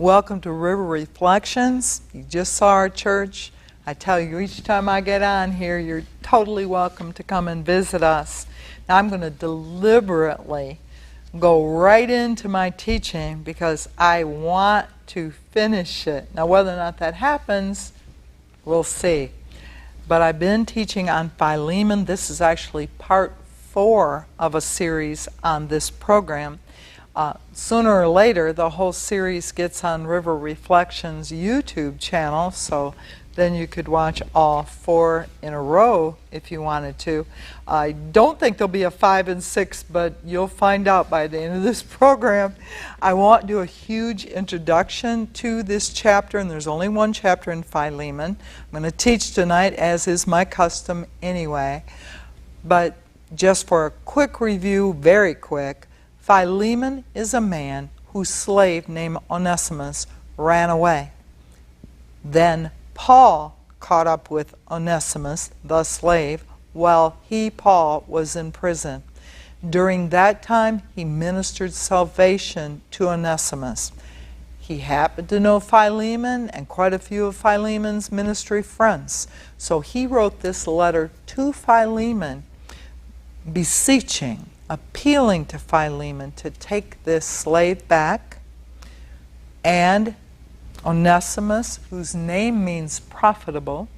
Welcome to River Reflections. You just saw our church. I tell you, each time I get on here, you're totally welcome to come and visit us. Now, I'm going to deliberately go right into my teaching because I want to finish it. Now, whether or not that happens, we'll see. But I've been teaching on Philemon. This is actually part 4 of a series on this program. Sooner or later, the whole series gets on River Reflections YouTube channel, so then you could watch all 4 in a row if you wanted to. I don't think there'll be a 5 and 6, but you'll find out by the end of this program. I won't do a huge introduction to this chapter, and there's only one chapter in Philemon. I'm going to teach tonight, as is my custom anyway. But just for a quick review, very quick, Philemon is a man whose slave named Onesimus ran away. Then Paul caught up with Onesimus, the slave, while he, Paul, was in prison. During that time, he ministered salvation to Onesimus. He happened to know Philemon and quite a few of Philemon's ministry friends. So he wrote this letter to Philemon, beseeching, appealing to Philemon to take this slave back, and Onesimus, whose name means profitable,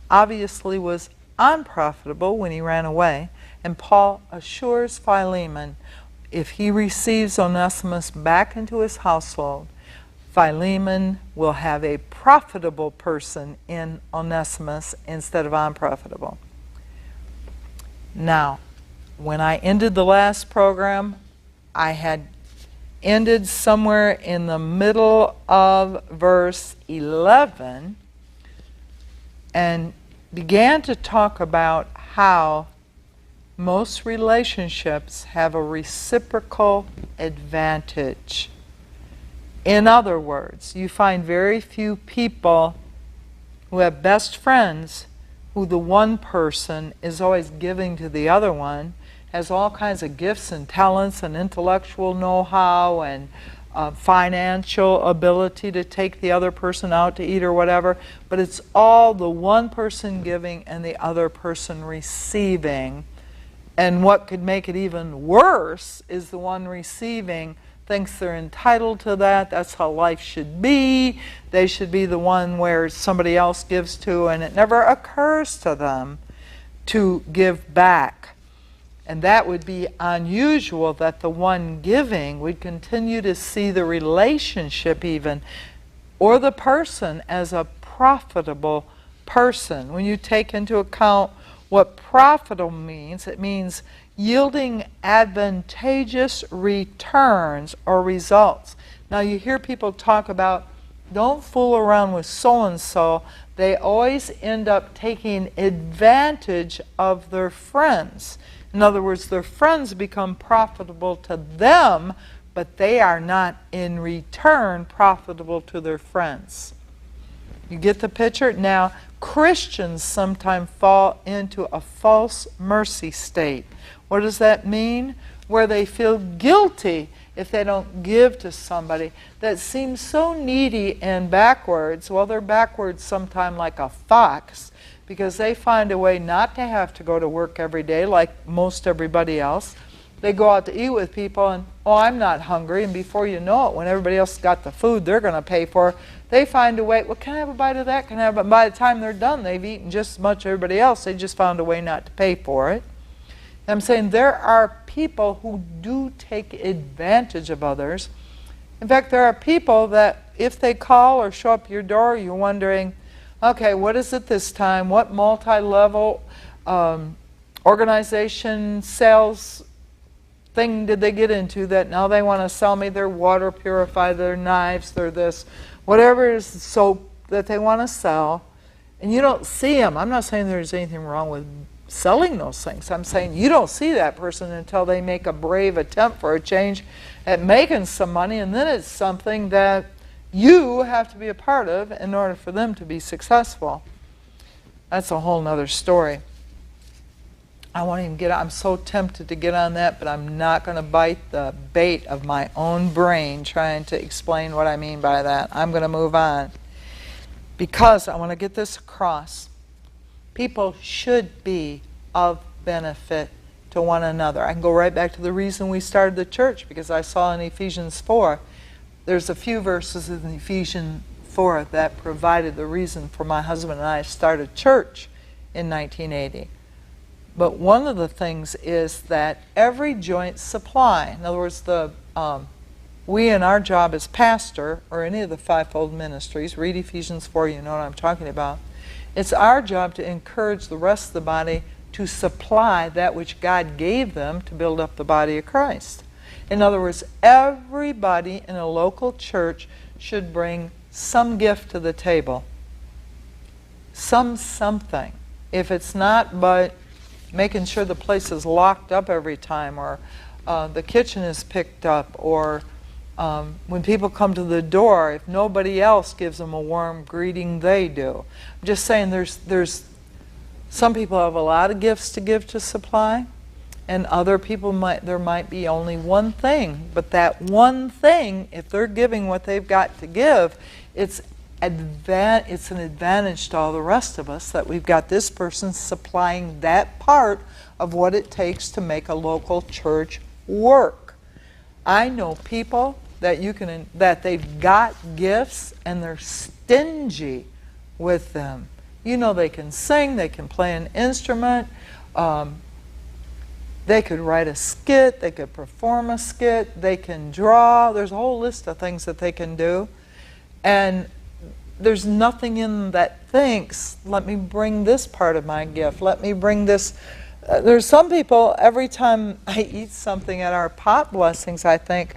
obviously was unprofitable when he ran away, and Paul assures Philemon if he receives Onesimus back into his household, Philemon will have a profitable person in Onesimus instead of unprofitable. Now, when I ended the last program, I had ended somewhere in the middle of verse 11 and began to talk about how most relationships have a reciprocal advantage. In other words, you find very few people who have best friends who the one person is always giving to the other one, has all kinds of gifts and talents and intellectual know-how and financial ability to take the other person out to eat or whatever, but it's all the one person giving and the other person receiving. And what could make it even worse is the one receiving thinks they're entitled to that. That's how life should be. They should be the one where somebody else gives to, and it never occurs to them to give back. And that would be unusual, that the one giving would continue to see the relationship even, or the person, as a profitable person. When you take into account what profitable means, it means yielding advantageous returns or results. Now you hear people talk about, don't fool around with so-and-so. They always end up taking advantage of their friends. In other words, their friends become profitable to them, but they are not in return profitable to their friends. You get the picture? Now, Christians sometimes fall into a false mercy state. What does that mean? Where they feel guilty if they don't give to somebody that seems so needy and backwards. Well, they're backwards sometimes like a fox, because they find a way not to have to go to work every day like most everybody else. They go out to eat with people and, oh, I'm not hungry, and before you know it, when everybody else got the food they're going to pay for, they find a way, well, can I have a bite of that? Can I have a, by the time they're done, they've eaten just as much as everybody else. They just found a way not to pay for it. And I'm saying there are people who do take advantage of others. In fact, there are people that if they call or show up your door, you're wondering, okay, what is it this time? What multi-level organization sales thing did they get into that now they want to sell me their water purifier, their knives, their this, whatever it is, soap that they want to sell, and you don't see them. I'm not saying there's anything wrong with selling those things. I'm saying you don't see that person until they make a brave attempt for a change at making some money, and then it's something that you have to be a part of in order for them to be successful. That's a whole nother story. I won't even get, I'm so tempted to get on that, but I'm not going to bite the bait of my own brain trying to explain what I mean by that. I'm going to move on because I want to get this across. People should be of benefit to one another. I can go right back to the reason we started the church, because I saw in Ephesians 4, there's a few verses in Ephesians 4 that provided the reason for my husband and I to start a church in 1980. But one of the things is that every joint supply, in other words, we in our job as pastor, or any of the fivefold ministries, read Ephesians 4, you know what I'm talking about. It's our job to encourage the rest of the body to supply that which God gave them to build up the body of Christ. In other words, everybody in a local church should bring some gift to the table. Something. If it's not but making sure the place is locked up every time, or the kitchen is picked up, or when people come to the door, if nobody else gives them a warm greeting, they do. I'm just saying there's some people have a lot of gifts to give to supply, and other people there might be only one thing. But that one thing, if they're giving what they've got to give, it's an advantage to all the rest of us that we've got this person supplying that part of what it takes to make a local church work. I know people that they've got gifts and they're stingy with them. You know, they can sing, they can play an instrument, they could write a skit, they could perform a skit, they can draw. There's a whole list of things that they can do. And there's nothing in them that thinks, let me bring this part of my gift, let me bring this. There's some people, every time I eat something at our pot blessings, I think,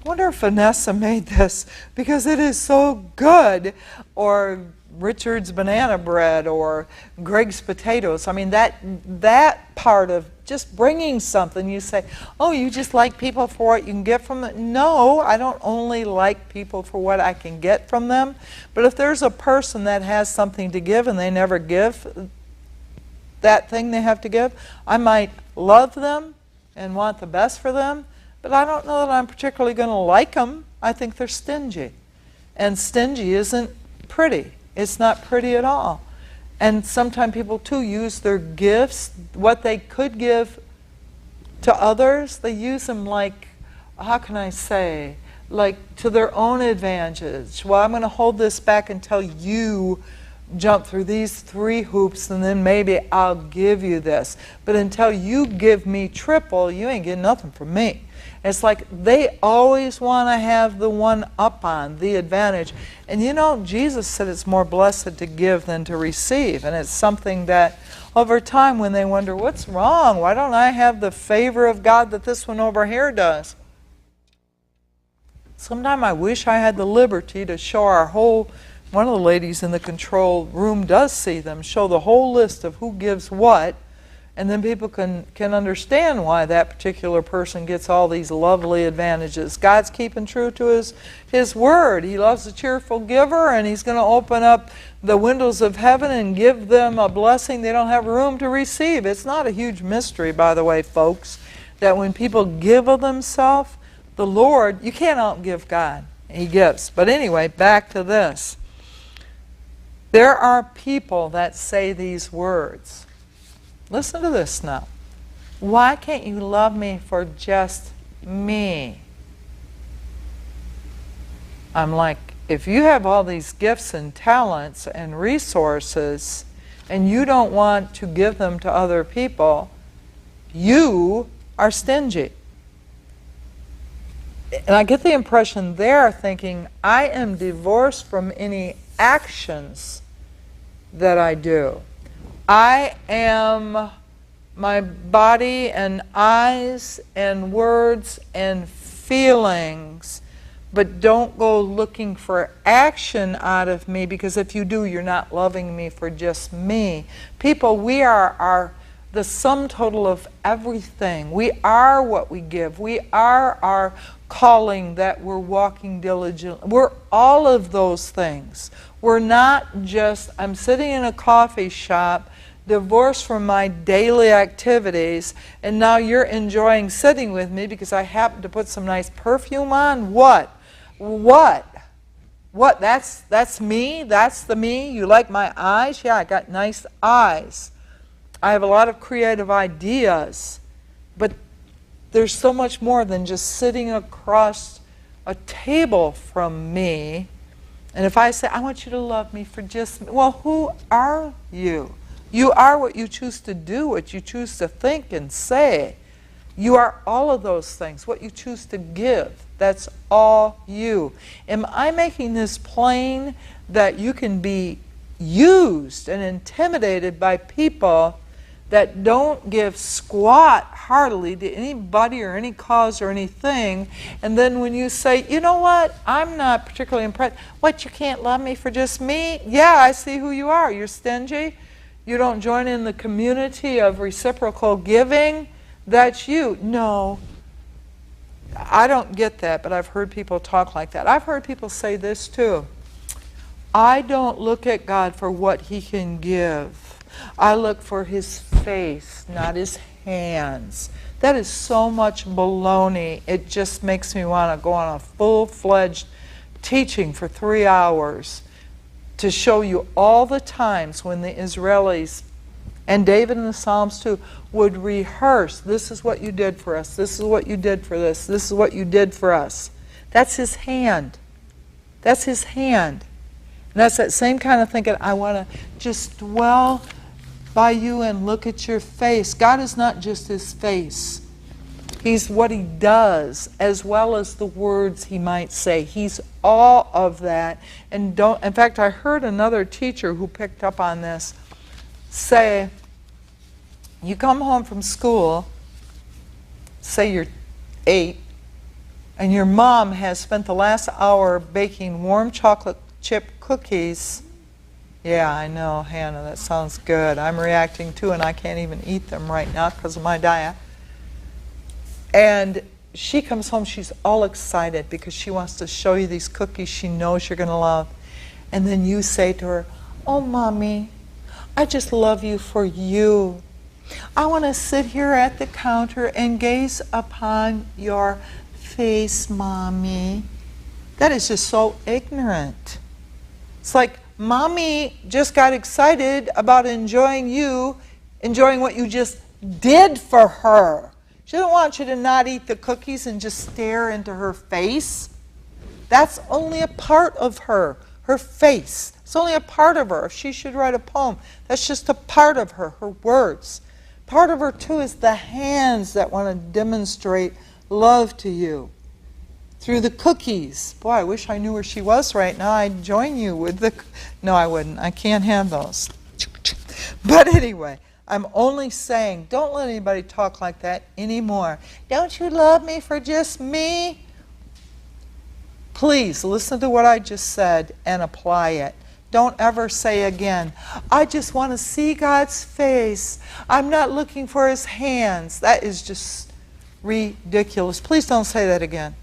I wonder if Vanessa made this because it is so good. Or Richard's banana bread, or Greg's potatoes. I mean, that part of just bringing something, you say, oh, you just like people for what you can get from them. No, I don't only like people for what I can get from them. But if there's a person that has something to give and they never give that thing they have to give, I might love them and want the best for them, but I don't know that I'm particularly going to like them. I think they're stingy. And stingy isn't pretty. It's not pretty at all. And sometimes people too use their gifts, what they could give to others, they use them like, how can I say, like to their own advantage. Well, I'm going to hold this back until you jump through these 3 hoops, and then maybe I'll give you this. But until you give me triple, you ain't getting nothing from me. It's like they always want to have the one up on, the advantage. And you know, Jesus said it's more blessed to give than to receive. And it's something that over time when they wonder, what's wrong? Why don't I have the favor of God that this one over here does? Sometimes I wish I had the liberty to show our whole, one of the ladies in the control room does see them, show the whole list of who gives what. And then people can understand why that particular person gets all these lovely advantages. God's keeping true to His Word. He loves a cheerful giver, and He's going to open up the windows of heaven and give them a blessing they don't have room to receive. It's not a huge mystery, by the way, folks, that when people give of themselves, the Lord, you can't outgive God. He gives. But anyway, back to this. There are people that say these words. Listen to this now. Why can't you love me for just me? I'm like, if you have all these gifts and talents and resources and you don't want to give them to other people, you are stingy. And I get the impression they're thinking, I am divorced from any actions that I do. I am my body and eyes and words and feelings, but don't go looking for action out of me, because if you do, you're not loving me for just me. People, we are the sum total of everything. We are what we give. We are our calling that we're walking diligently. We're all of those things. We're not just, I'm sitting in a coffee shop divorced from my daily activities, and now you're enjoying sitting with me because I happen to put some nice perfume on? What? What? What? That's me? That's the me? You like my eyes? Yeah, I got nice eyes. I have a lot of creative ideas. But there's so much more than just sitting across a table from me. And if I say, I want you to love me for just me, well, who are you? You are what you choose to do, what you choose to think and say. You are all of those things, what you choose to give. That's all you. Am I making this plain that you can be used and intimidated by people that don't give squat heartily to anybody or any cause or anything, and then when you say, you know what, I'm not particularly impressed. What, you can't love me for just me? Yeah, I see who you are. You're stingy. You don't join in the community of reciprocal giving. That's you. No, I don't get that, but I've heard people talk like that. I've heard people say this too. I don't look at God for what He can give. I look for His face, not His hands. That is so much baloney. It just makes me want to go on a full-fledged teaching for 3 hours to show you all the times when the Israelis, and David in the Psalms too, would rehearse, this is what you did for us, this is what you did for this is what you did for us. That's His hand. That's His hand. And that's that same kind of thinking, I want to just dwell by you and look at your face. God is not just His face. He's what He does, as well as the words He might say. He's all of that. And don't. In fact, I heard another teacher who picked up on this say, you come home from school, say you're 8, and your mom has spent the last hour baking warm chocolate chip cookies. Yeah, I know, Hannah, that sounds good. I'm reacting too, and I can't even eat them right now because of my diet. And she comes home, she's all excited because she wants to show you these cookies she knows you're going to love. And then you say to her, oh, Mommy, I just love you for you. I want to sit here at the counter and gaze upon your face, Mommy. That is just so ignorant. It's like, Mommy just got excited about enjoying you, enjoying what you just did for her. She doesn't want you to not eat the cookies and just stare into her face. That's only a part of her face. It's only a part of her. If she should write a poem, that's just a part of her words. Part of her, too, is the hands that want to demonstrate love to you. Through the cookies. Boy, I wish I knew where she was right now. I'd join you with the... No, I wouldn't. I can't have those. But anyway, I'm only saying, don't let anybody talk like that anymore. Don't you love me for just me? Please, listen to what I just said and apply it. Don't ever say again, I just want to see God's face. I'm not looking for His hands. That is just ridiculous. Please don't say that again.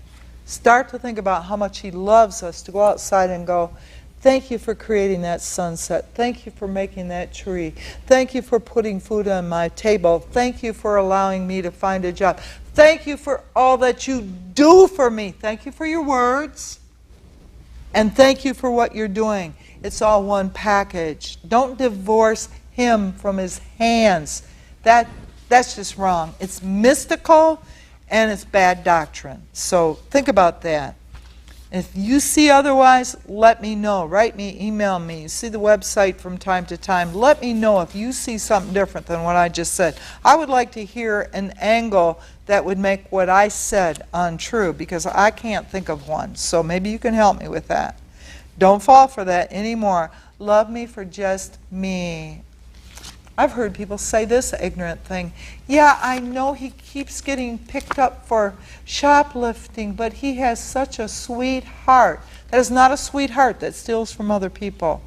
Start to think about how much He loves us to go outside and go, thank you for creating that sunset. Thank you for making that tree. Thank you for putting food on my table. Thank you for allowing me to find a job. Thank you for all that you do for me. Thank you for your words. And thank you for what you're doing. It's all one package. Don't divorce Him from His hands. That's just wrong. It's mystical. And it's bad doctrine. So think about that. If you see otherwise, let me know. Write me, email me. You see the website from time to time. Let me know if you see something different than what I just said. I would like to hear an angle that would make what I said untrue, because I can't think of one. So maybe you can help me with that. Don't fall for that anymore. Love me for just me. I've heard people say this ignorant thing. Yeah, I know he keeps getting picked up for shoplifting, but he has such a sweet heart. That is not a sweet heart that steals from other people.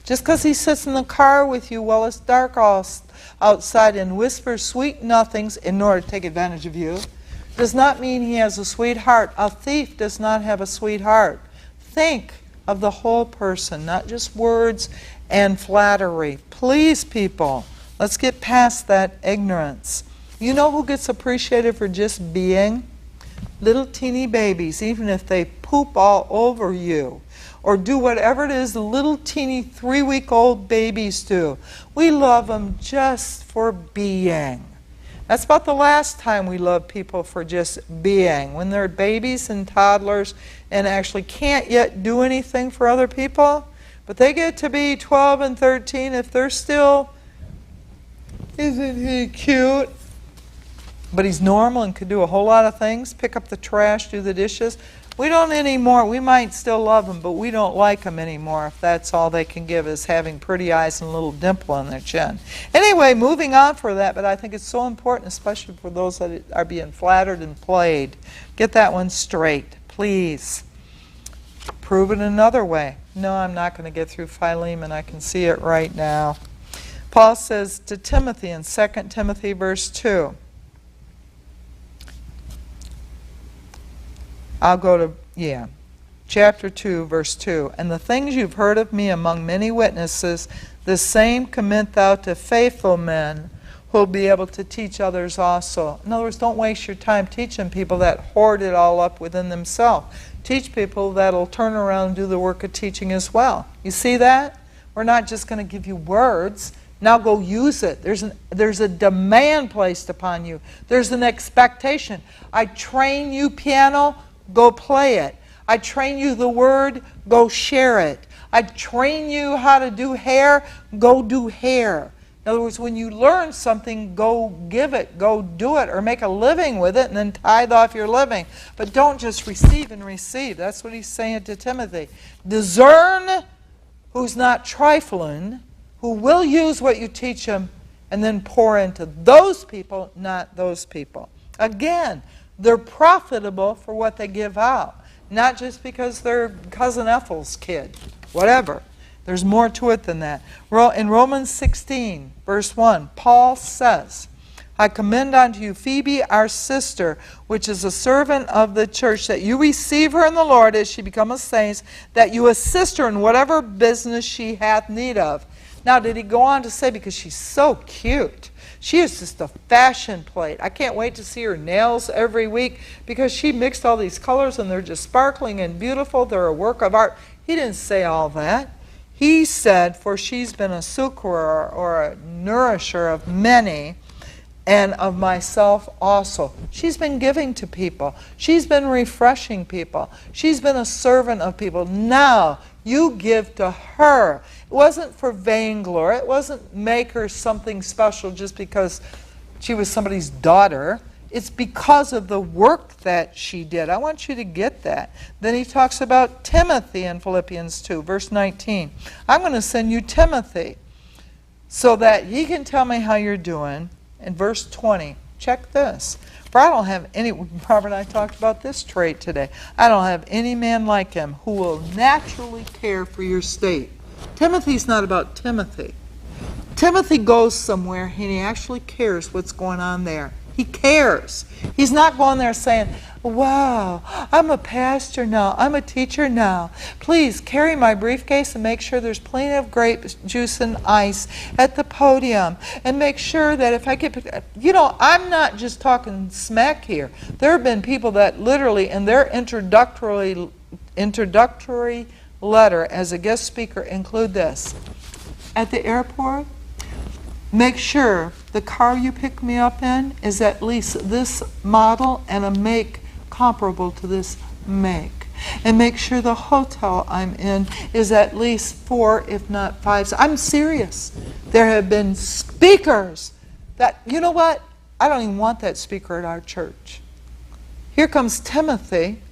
Just because he sits in the car with you while it's dark outside and whispers sweet nothings in order to take advantage of you does not mean he has a sweet heart. A thief does not have a sweet heart. Think of the whole person, not just words and flattery. Please, people, Let's get past that ignorance. You know who gets appreciated for just being? Little teeny babies, even if they poop all over you or do whatever it is the little teeny 3-week-old babies do. We love them just for being. That's about the last time we love people for just being. When they're babies and toddlers and actually can't yet do anything for other people, but they get to be 12 and 13 if they're still, isn't he cute? But he's normal and could do a whole lot of things, pick up the trash, do the dishes. We don't anymore. We might still love them, but we don't like them anymore if that's all they can give is having pretty eyes and a little dimple on their chin. Anyway, moving on for that, but I think it's so important, especially for those that are being flattered and played. Get that one straight, please. Prove it another way. No, I'm not going to get through Philemon. I can see it right now. Paul says to Timothy in 2 Timothy verse 2. I'll go to, chapter 2, verse 2. And the things you've heard of me among many witnesses, the same commit thou to faithful men who will be able to teach others also. In other words, don't waste your time teaching people that hoard it all up within themselves. Teach people that will turn around and do the work of teaching as well. You see that? We're not just going to give you words. Now go use it. There's a demand placed upon you. There's an expectation. I train you piano, go play it. I train you the word, go share it. I train you how to do hair, go do hair. In other words, when you learn something, go give it, go do it, or make a living with it, and then tithe off your living. But don't just receive and receive. That's what he's saying to Timothy. Discern who's not trifling, who will use what you teach them, and then pour into those people, not those people. Again, they're profitable for what they give out, not just because they're Cousin Ethel's kid, whatever. There's more to it than that. In Romans 16, verse 1, Paul says, I commend unto you Phoebe, our sister, which is a servant of the church, that you receive her in the Lord as she become a saint, that you assist her in whatever business she hath need of. Now, did he go on to say, because she's so cute, she is just a fashion plate. I can't wait to see her nails every week because she mixed all these colors and they're just sparkling and beautiful. They're a work of art. He didn't say all that. He said, for she's been a succorer or a nourisher of many, and of myself also. She's been giving to people. She's been refreshing people. She's been a servant of people. Now you give to her. It wasn't for vainglory. It wasn't make her something special just because she was somebody's daughter. It's because of the work that she did. I want you to get that. Then he talks about Timothy in Philippians 2, verse 19. I'm going to send you Timothy so that he can tell me how you're doing. In verse 20, check this. For I don't have any, Robert and I talked about this trait today. I don't have any man like him who will naturally care for your state. Timothy's not about Timothy. Timothy goes somewhere and he actually cares what's going on there. He cares. He's not going there saying, wow, I'm a pastor now. I'm a teacher now. Please carry my briefcase and make sure there's plenty of grape juice and ice at the podium. And make sure that if I get... You know, I'm not just talking smack here. There have been people that literally in their introductory letter as a guest speaker include this. At the airport, make sure the car you pick me up in is at least this model and a make comparable to this make. And make sure the hotel I'm in is at least 4, if not 5. I'm serious. There have been speakers that, you know what? I don't even want that speaker at our church. Here comes Timothy,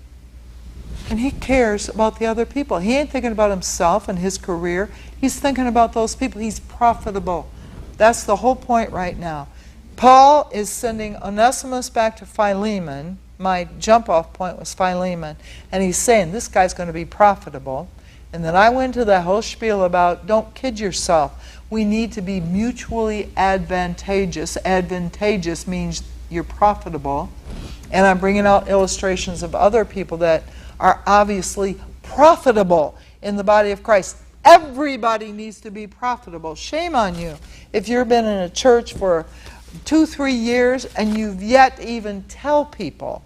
and he cares about the other people. He ain't thinking about himself and his career. He's thinking about those people. He's profitable. That's the whole point right now. Paul is sending Onesimus back to Philemon. My jump-off point was Philemon. And he's saying, this guy's going to be profitable. And then I went to that whole spiel about, don't kid yourself. We need to be mutually advantageous. Advantageous means you're profitable. And I'm bringing out illustrations of other people that are obviously profitable in the body of Christ. Everybody needs to be profitable. Shame on you if you've been in a church for 2-3 years and you've yet to even tell people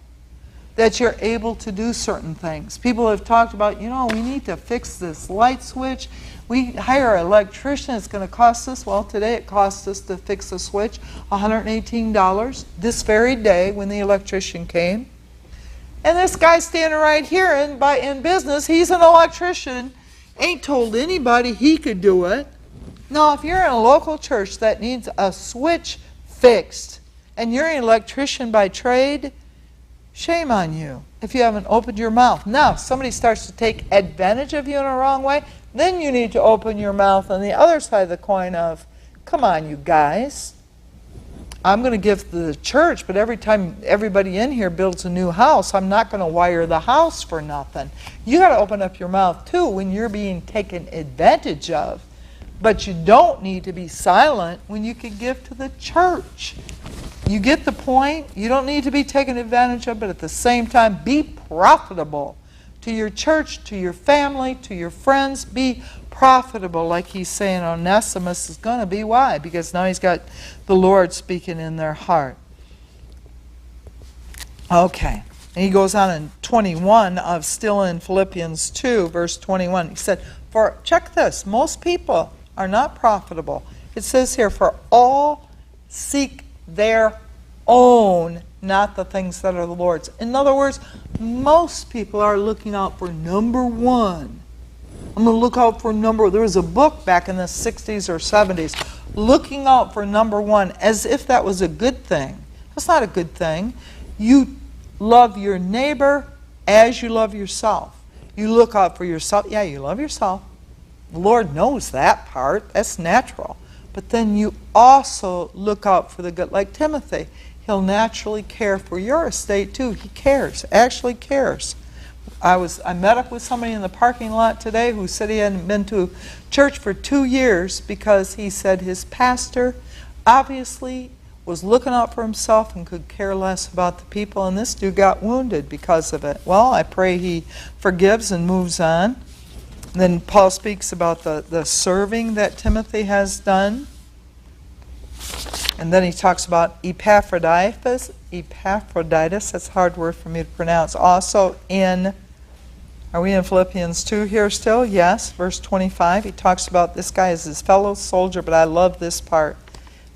that you're able to do certain things. People have talked about, you know, we need to fix this light switch. We hire an electrician, it's going to cost us, well, today it cost us to fix the switch $118 this very day when the electrician came. And this guy standing right here in business, he's an electrician, ain't told anybody he could do it. Now, if you're in a local church that needs a switch fixed and you're an electrician by trade, shame on you if you haven't opened your mouth. Now, if somebody starts to take advantage of you in a wrong way, then you need to open your mouth on the other side of the coin of, come on, you guys. I'm going to give to the church, but every time everybody in here builds a new house, I'm not going to wire the house for nothing. You got to open up your mouth too when you're being taken advantage of. But you don't need to be silent when you can give to the church. You get the point? You don't need to be taken advantage of, but at the same time, be profitable to your church, to your family, to your friends. Be profitable, like he's saying Onesimus is going to be. Why? Because now he's got the Lord speaking in their heart. Okay. And he goes on in 21 of still in Philippians 2, verse 21. He said, for, check this, most people are not profitable. It says here, for all seek their own, not the things that are the Lord's. In other words, most people are looking out for number one. I'm going to look out for number. There was a book back in the 60s or 70s, looking out for number one, as if that was a good thing. That's not a good thing. You love your neighbor as you love yourself. You look out for yourself. Yeah, you love yourself. The Lord knows that part. That's natural. But then you also look out for the good. Like Timothy, he'll naturally care for your estate too. He cares, actually cares. I met up with somebody in the parking lot today who said he hadn't been to church for 2 years because he said his pastor obviously was looking out for himself and could care less about the people, and this dude got wounded because of it. Well, I pray he forgives and moves on. Then Paul speaks about the serving that Timothy has done. And then he talks about Epaphroditus. Epaphroditus, that's a hard word for me to pronounce. Also in, are we in Philippians 2 here still? Yes, verse 25. He talks about this guy as his fellow soldier, but I love this part.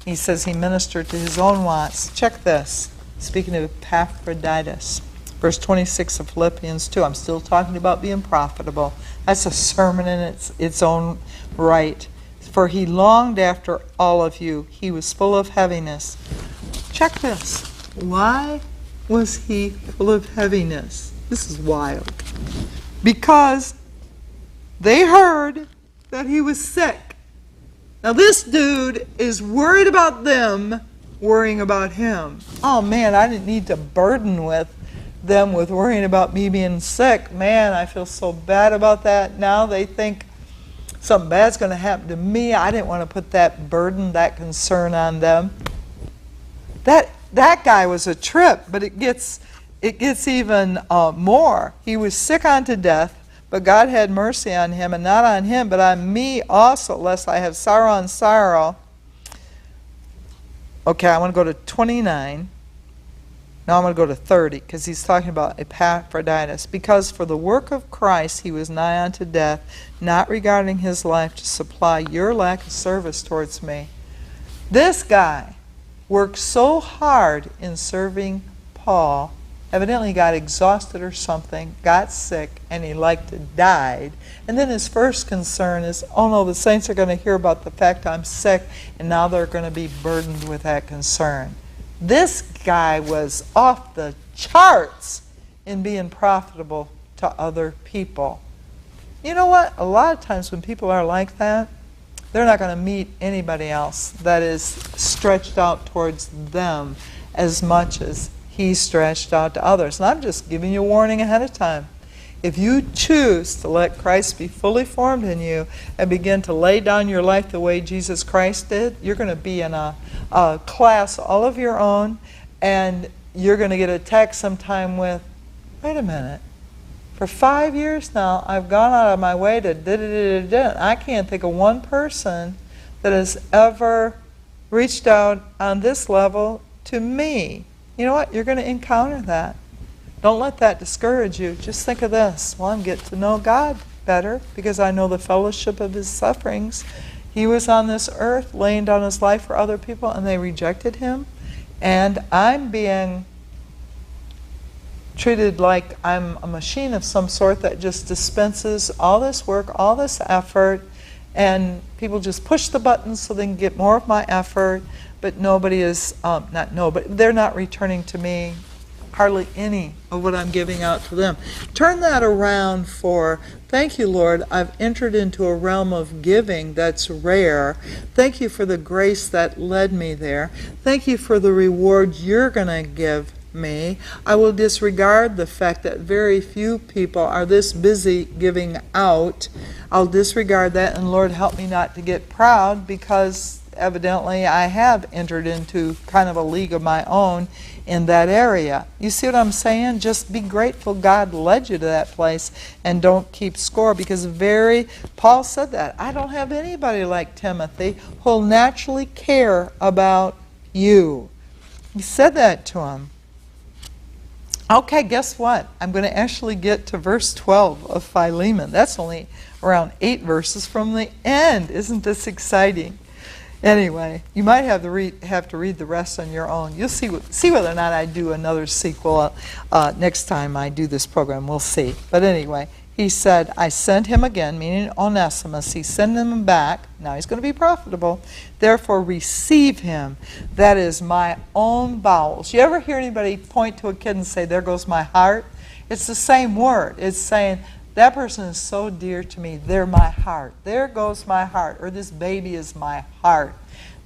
He says he ministered to his own wants. Check this. Speaking of Epaphroditus. Verse 26 of Philippians 2. I'm still talking about being profitable. That's a sermon in its own right. For he longed after all of you. He was full of heaviness. Check this. Why was he full of heaviness? This is wild. Because they heard that he was sick. Now this dude is worried about them worrying about him. Oh man, I didn't need to burden with them with worrying about me being sick. Man, I feel so bad about that. Now they think something bad's going to happen to me. I didn't want to put that burden, that concern on them. That guy was a trip, but it gets even more. He was sick unto death, but God had mercy on him, and not on him, but on me also, lest I have sorrow on sorrow. Okay, I want to go to 29. Now I'm going to go to 30, because he's talking about Epaphroditus. Because for the work of Christ he was nigh unto death, not regarding his life to supply your lack of service towards me. This guy worked so hard in serving Paul, evidently got exhausted or something, got sick, and he liked to died. And then his first concern is, oh no, the saints are going to hear about the fact I'm sick, and now they're going to be burdened with that concern. This guy was off the charts in being profitable to other people. You know what? A lot of times when people are like that, they're not going to meet anybody else that is stretched out towards them as much as he stretched out to others. And I'm just giving you a warning ahead of time. If you choose to let Christ be fully formed in you and begin to lay down your life the way Jesus Christ did, you're going to be in a class all of your own, and you're going to get a text sometime with, wait a minute, For 5 years now, I've gone out of my way to da-da-da-da-da. I can't think of one person that has ever reached out on this level to me. You know what? You're going to encounter that. Don't let that discourage you. Just think of this. Well, I'm getting to know God better because I know the fellowship of his sufferings. He was on this earth laying down his life for other people and they rejected him. And I'm being treated like I'm a machine of some sort that just dispenses all this work, all this effort, and people just push the buttons so they can get more of my effort, but nobody is, they're not returning to me hardly any of what I'm giving out to them. Turn that around for, thank you, Lord, I've entered into a realm of giving that's rare. Thank you for the grace that led me there. Thank you for the reward you're going to give me. I will disregard the fact that very few people are this busy giving out. I'll disregard that, and Lord, help me not to get proud, because evidently I have entered into kind of a league of my own in that area. You see what I'm saying? Just be grateful God led you to that place and don't keep score, because Paul said that. I don't have anybody like Timothy who'll naturally care about you. He said that to him. Okay, guess what? I'm going to actually get to verse 12 of Philemon. That's only around 8 verses from the end. Isn't this exciting? Anyway, you might have to read the rest on your own. You'll see whether or not I do another sequel next time I do this program. We'll see. But anyway, he said, I sent him again, meaning Onesimus. He sent him back. Now he's going to be profitable. Therefore, receive him. That is my own bowels. You ever hear anybody point to a kid and say, there goes my heart? It's the same word. It's saying, that person is so dear to me. They're my heart. There goes my heart. Or this baby is my heart.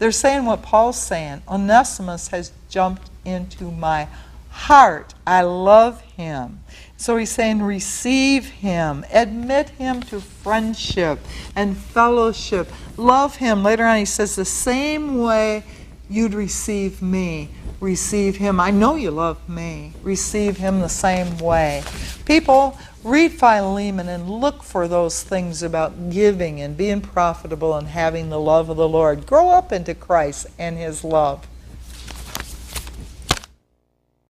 They're saying what Paul's saying. Onesimus has jumped into my heart. I love him. So he's saying receive him. Admit him to friendship and fellowship. Love him. Later on he says the same way you'd receive me. Receive him. I know you love me. Receive him the same way. People, read Philemon and look for those things about giving and being profitable and having the love of the Lord. Grow up into Christ and his love.